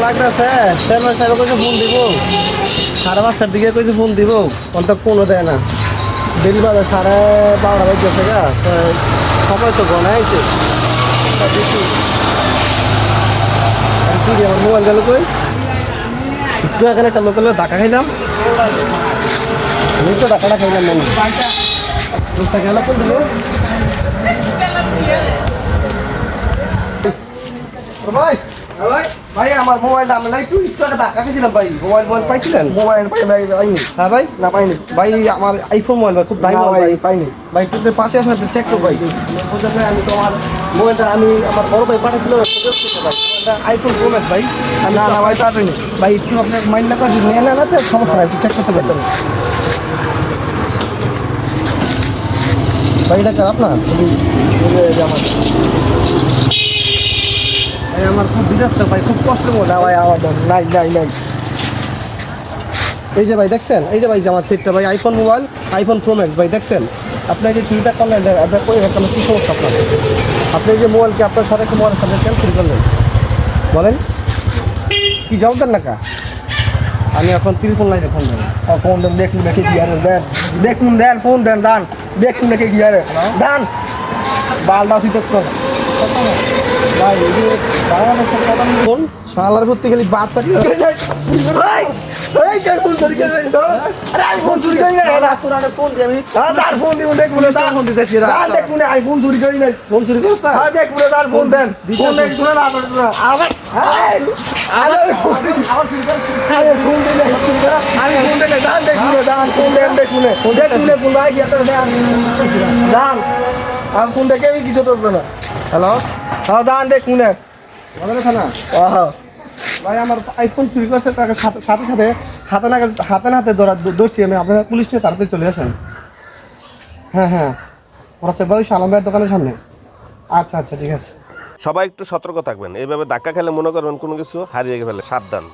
লাগতেছে সেলমান সাহেব কইছে ফোন দিব 5:30টার দিকে কইছে ফোন দিব অন্ত ফোনও দেয় না দিল বাজে 12:30 বাজছে গা সময় তো গনাইছে আমার মোবাইল গেল কই একটু এখানে একটা লোকাল ধাক্কা খাইলাম আমি তো ধাক্কাটা খাইলাম না গেল কোন দিল ভাই ভাই আমার মোবাইলটা আমি একটু ধাক্কা খেয়েছিলাম ভাই মোবাইল পাইছিলেন মোবাইল পাই ভাই পাইনি হ্যাঁ ভাই না পাইনি ভাই আমার আইফোন মোবাইল খুব দামি মোবাইল পাইনি ভাই একটু পাশে আসলে চেক করো ভাই আমি তো আমার মোবাইলটা আমি আমার বড় ভাই পাঠাচ্ছিল আইফোন প্রো ম্যাক্স ভাই না না ভাই পাঠাইনি ভাই একটু আপনার মাইন্ড না করে নিয়ে না তো সমস্যা নাই একটু চেক করতে পারবেন ভাই এটা আপনার আমার আমার খুব বিরক্ত ভাই খুব কষ্ট মনে ভাই আমার নাই নাই নাই এই যে ভাই দেখছেন এই যে ভাই যে আমার সেটটা ভাই iPhone mobile iPhone pro max ভাই দেখছেন আপনার যে চুরিটা করলেন আপনার কই একটা কী সমস্যা আপনার আপনি যে মোবাইলকে আপনার সাথে একটা মোবাইলের সাথে ক্যান্সেল করলেন বলেন কি জবাব দেন না কা আমি এখন টেলিফোন লাইনে ফোন দেন ফোন দেন দেখুন দেখে কি আরে দেন দেখুন দেন ফোন দেন দান দেখুন দেখে কি আরে দান বালটা শীত ভাই বাংলাদেশের প্রধান ফোন শালার করতে গেলে বাদ পাটি ফোন চুরি করি না ফোন দিয়ে আমি ফোন দিব দেখুন ফোন দিতেছি দেখুন আইফোন চুরি করি না ফোন চুরি করছ দেখুন তার ফোন দেন ফোন দেন শুনে না আমি ফোন দিলে দান দেখুন দান ফোন দেন দেখুন ফোন ভাই গিয়ে দান আমি ফোন দেখে আমি কিছু করবো না হ্যালো হ্যাঁ দান দেখুন না ভাই আমার আইফোন চুরি করছে তাকে সাথে সাথে হাতে না হাতে ধরছি আমি আপনারা পুলিশ নিয়ে তাড়াতাড়ি চলে আসেন হ্যাঁ হ্যাঁ ওরা ভাই আলম ভাইয়ের দোকানের সামনে আচ্ছা আচ্ছা ঠিক আছে সবাই একটু সতর্ক থাকবেন এইভাবে ধাক্কা খেলে মনে করবেন কোনো কিছু হারিয়ে ফেলে সাবধান।